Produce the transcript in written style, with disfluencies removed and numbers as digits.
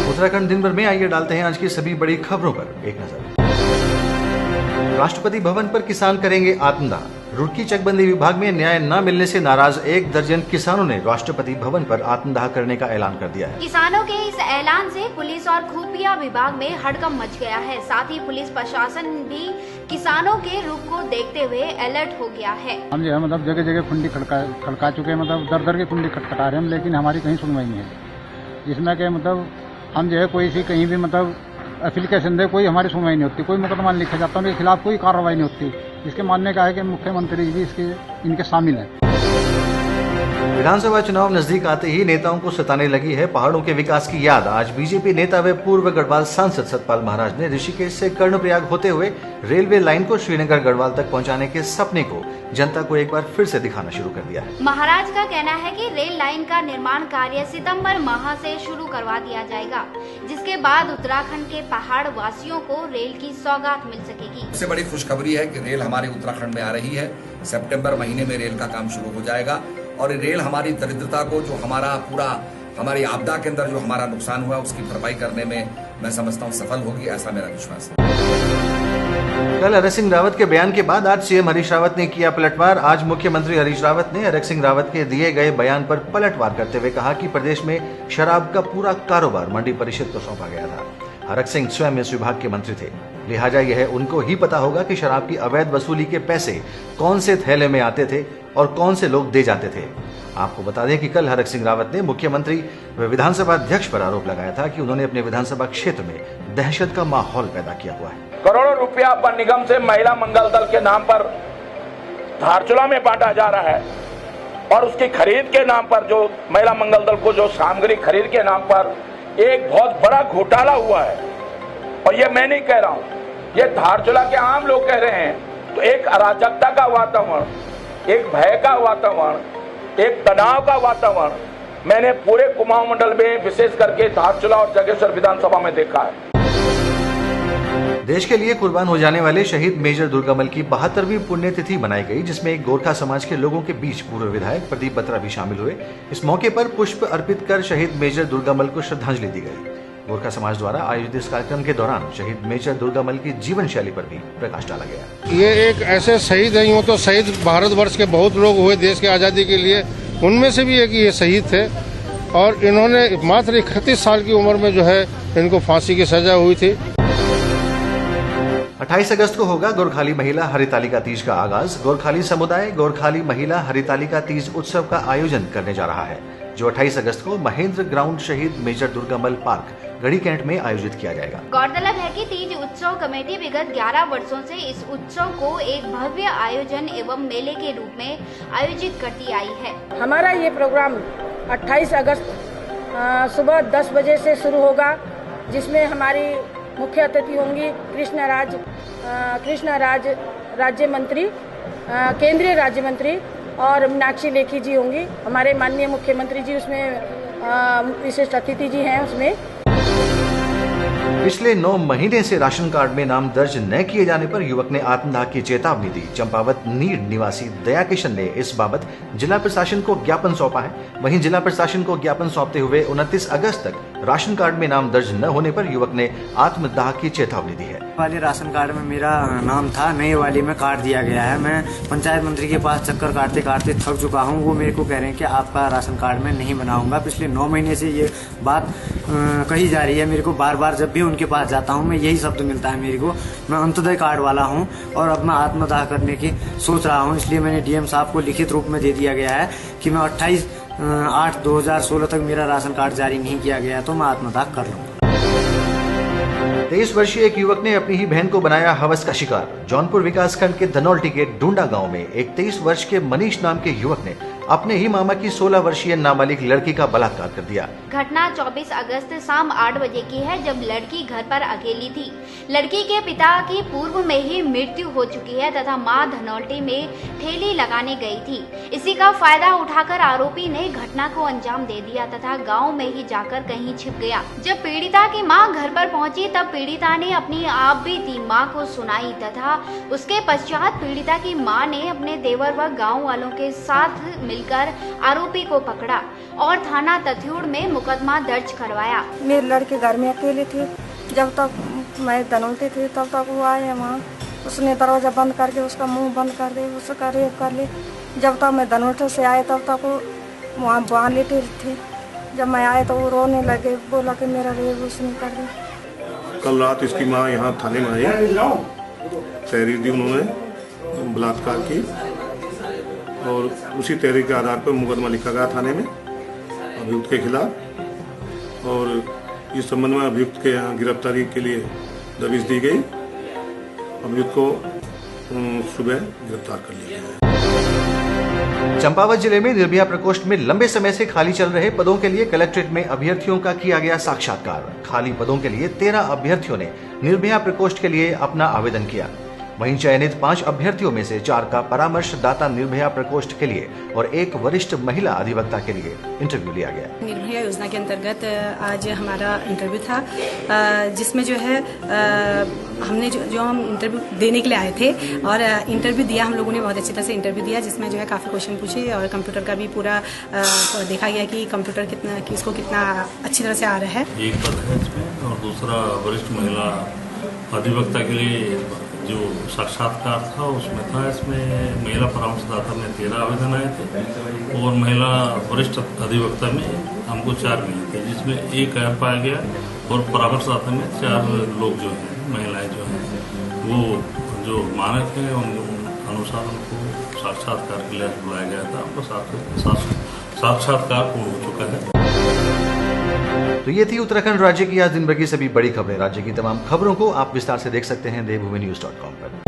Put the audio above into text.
उत्तराखंड दिन भर में आइए डालते हैं आज की सभी बड़ी खबरों पर एक नजर। राष्ट्रपति भवन पर किसान करेंगे आत्मदाह। रुड़की चकबंदी विभाग में न्याय न मिलने से नाराज 1 दर्जन किसानों ने राष्ट्रपति भवन पर आत्मदाह करने का ऐलान कर दिया है। किसानों के इस ऐलान से पुलिस और खुफिया विभाग में हड़कंप मच गया है। साथ ही पुलिस प्रशासन भी किसानों के रुख को देखते हुए अलर्ट हो गया है। हम जो है मतलब जगह जगह कुंडी खड़का चुके हैं, मतलब दर दर के कुंडी खटखटा रहे हैं, लेकिन हमारी कहीं सुनवाई नहीं है। जिसमें के मतलब हम जो है कोई सी कहीं भी मतलब एप्लीकेशन दे, कोई हमारी सुनवाई नहीं होती, कोई मुकदमा लिखा जाता है, उनके खिलाफ कोई कार्रवाई नहीं होती। इसके मानने का है कि मुख्यमंत्री जी इनके शामिल हैं। विधानसभा चुनाव नजदीक आते ही नेताओं को सताने लगी है पहाड़ों के विकास की याद। आज बीजेपी नेता व पूर्व गढ़वाल सांसद सतपाल महाराज ने ऋषिकेश से कर्णप्रयाग होते हुए रेलवे लाइन को श्रीनगर गढ़वाल तक पहुंचाने के सपने को जनता को एक बार फिर से दिखाना शुरू कर दिया है। महाराज का कहना है कि रेल लाइन का निर्माण कार्य सितंबर माह से शुरू करवा दिया जाएगा, जिसके बाद उत्तराखंड के पहाड़ वासियों को रेल की सौगात मिल सकेगी। सबसे बड़ी खुशखबरी है कि रेल हमारे उत्तराखंड में आ रही है। सितंबर महीने में रेल का काम शुरू हो जाएगा और रेल हमारी दरिद्रता को, जो हमारी आपदा के अंदर जो हमारा नुकसान हुआ उसकी भरपाई करने में मैं समझता हूँ सफल होगी, ऐसा मेरा विश्वास है। कल हरक सिंह रावत के बयान के बाद आज सीएम हरीश रावत ने किया पलटवार। आज मुख्यमंत्री हरीश रावत ने हरक सिंह रावत के दिए गए बयान पर पलटवार करते हुए कहा कि प्रदेश में शराब का पूरा कारोबार मंडी परिषद को सौंपा गया था। हरक सिंह स्वयं इस विभाग के मंत्री थे, लिहाजा यह उनको ही पता होगा कि शराब की अवैध वसूली के पैसे कौन से थैले में आते थे और कौन से लोग दे जाते थे। आपको बता दें कि कल हरक सिंह रावत ने मुख्यमंत्री व विधानसभा अध्यक्ष पर आरोप लगाया था कि उन्होंने अपने विधानसभा क्षेत्र में दहशत का माहौल पैदा किया हुआ है। करोड़ों रुपया वन निगम से महिला मंगल दल के नाम पर धारचूला में बांटा जा रहा है और उसकी खरीद के नाम पर, जो महिला मंगल दल को जो सामग्री खरीद के नाम पर एक बहुत बड़ा घोटाला हुआ है। और ये मैं नहीं कह रहा हूं, ये धारचूला के आम लोग कह रहे हैं। तो एक अराजकता का वातावरण, एक भय का वातावरण, एक तनाव का वातावरण मैंने पूरे कुमाऊं मंडल में विशेष करके धारचूला और जागेश्वर विधानसभा में देखा है। देश के लिए कुर्बान हो जाने वाले शहीद मेजर दुर्गामल की 72वीं पुण्यतिथि मनाई गई, जिसमें एक गोरखा समाज के लोगों के बीच पूर्व विधायक प्रदीप बत्रा भी शामिल हुए। इस मौके पर पुष्प अर्पित कर शहीद मेजर दुर्गामल को श्रद्धांजलि दी गई। गोरखा समाज द्वारा आयोजित इस कार्यक्रम के दौरान शहीद मेजर दुर्गामल की जीवन शैली पर भी प्रकाश डाला गया। ये एक ऐसे शहीद नहीं हो तो शहीद भारतवर्ष के बहुत लोग हुए देश की आजादी के लिए, उनमें से भी एक ये शहीद थे और इन्होंने मात्र 31 साल की उम्र में जो है इनको फांसी की सजा हुई थी। 28 अगस्त को होगा गोरखाली महिला हरितालिका तीज का आगाज। गोरखाली समुदाय गोरखाली महिला हरितालिका तीज उत्सव का आयोजन करने जा रहा है, जो 28 अगस्त को महेंद्र ग्राउंड शहीद मेजर दुर्गामल पार्क गढ़ी कैंट में आयोजित किया जाएगा। गौरतलब है कि तीज उत्सव कमेटी विगत 11 वर्षों से इस उत्सव को एक भव्य आयोजन एवं मेले के रूप में आयोजित करती आई है। हमारा ये प्रोग्राम 28 अगस्त सुबह 10 बजे से शुरू होगा, जिसमें हमारी मुख्य अतिथि होंगी कृष्णा राज राज्य मंत्री, केंद्रीय राज्य मंत्री और मीनाक्षी लेखी जी होंगी। हमारे माननीय मुख्यमंत्री जी उसमें विशिष्ट अतिथि जी हैं। उसमें पिछले 9 महीने से राशन कार्ड में नाम दर्ज न किए जाने पर युवक ने आत्मदाह की चेतावनी दी। चंपावत नीड निवासी दया किशन ने इस बाबत जिला प्रशासन को ज्ञापन सौंपा है। वहीं जिला प्रशासन को ज्ञापन सौंपते हुए 29 अगस्त तक राशन कार्ड में नाम दर्ज न होने पर युवक ने आत्मदाह की चेतावनी दी है। वाले राशन कार्ड में मेरा नाम था, नए वाले में काट दिया गया है। मैं पंचायत मंत्री के पास चक्कर काटते काटते थक चुका हूं। वो मेरे को कह रहे हैं कि आपका राशन कार्ड में नहीं बनाऊंगा। पिछले 9 महीने से ये बात कही जा रही है मेरे को। बार बार जब भी उनके पास जाता हूं मैं यही शब्द मिलता है मेरे को, मैं अंत्योदय कार्ड वाला हूं और अब मैं आत्मदाह करने की सोच रहा हूं। इसलिए मैंने डीएम साहब को लिखित रूप में दे दिया गया है कि मैं 28/8/2016 तक मेरा राशन कार्ड जारी नहीं किया गया तो मैं आत्मदाह कर लूंगा। 23 वर्षीय एक युवक ने अपनी ही बहन को बनाया हवस का शिकार। जौनपुर विकासखंड के धनौल्टी के डूंडा गांव में एक 23 वर्ष के मनीष नाम के युवक ने अपने ही मामा की 16 वर्षीय नाबालिग लड़की का बलात्कार कर दिया। घटना 24 अगस्त शाम 8 बजे की है, जब लड़की घर पर अकेली थी। लड़की के पिता की पूर्व में ही मृत्यु हो चुकी है तथा मां धनौल्टी में ठेली लगाने गई थी। इसी का फायदा उठाकर आरोपी ने घटना को अंजाम दे दिया तथा गांव में ही जाकर कहीं छिप गया। जब पीड़िता की मां घर पर पहुंची तब पीड़िता ने अपनी आप बीती मां को सुनाई तथा उसके पश्चात पीड़िता की मां ने अपने देवर व गाँव वालों के साथ मिलकर आरोपी को पकड़ा और थाना तथियूड़ में मुकदमा दर्ज करवाया। मेरे लड़के घर में अकेले थे, जब तक मैं धनौल्टी थी तब तक वो आए वहाँ। उसने दरवाजा बंद करके उसका मुंह बंद कर दे, उसका रेप कर ले। जब तक मैं धनौल्टी से आए तब तक वो वहाँ लेटे थे। जब मैं आए तो वो रोने लगे, बोला कि मेरा रेप उसने कर दिया। कल रात इसकी माँ यहाँ थाने में आई, तहरीर दी उन्होंने बलात्कार की और उसी तहरीर के आधार पर मुकदमा लिखा गया थाने में अभियुक्त के खिलाफ और इस संबंध में अभियुक्त के यहाँ गिरफ्तारी के लिए दबिश दी गई। अभियुक्त को सुबह गिरफ्तार कर लिया गया। चंपावत जिले में निर्भया प्रकोष्ठ में लंबे समय से खाली चल रहे पदों के लिए कलेक्ट्रेट में अभ्यर्थियों का किया गया साक्षात्कार। खाली पदों के लिए 13 अभ्यर्थियों ने निर्भया प्रकोष्ठ के लिए अपना आवेदन किया। वहीं चयनित 5 अभ्यर्थियों में से 4 का परामर्शदाता निर्भया प्रकोष्ठ के लिए और 1 वरिष्ठ महिला अधिवक्ता के लिए इंटरव्यू लिया गया। निर्भया योजना के अंतर्गत आज हमारा इंटरव्यू था, जिसमें जो है हमने जो हम इंटरव्यू देने के लिए आए थे और इंटरव्यू दिया, हम लोगों ने बहुत अच्छी तरह से इंटरव्यू दिया, जिसमें जो है काफ़ी क्वेश्चन पूछे और कंप्यूटर का भी पूरा देखा गया कि कंप्यूटर किसको कितना अच्छी तरह से आ रहा है। एक पद है इसमें और दूसरा वरिष्ठ महिला अधिवक्ता के लिए जो साक्षात्कार था उसमें था। इसमें महिला परामर्शदाता में 13 आवेदन आए थे और महिला वरिष्ठ अधिवक्ता में हमको 4 मिले थे, जिसमें 1 ऐप पाया गया और परामर्शदाता में 4 लोग जो हैं, महिलाएं जो हैं, वो जो मानक है उन अनुसार उनको साक्षात्कार के लिए बुलाया गया था। आपको साक्षात्कार पूर्ण हो चुका है। तो ये थी उत्तराखंड राज्य की आज दिन भर की सभी बड़ी खबरें। राज्य की तमाम खबरों को आप विस्तार से देख सकते हैं devbhuminews.com पर।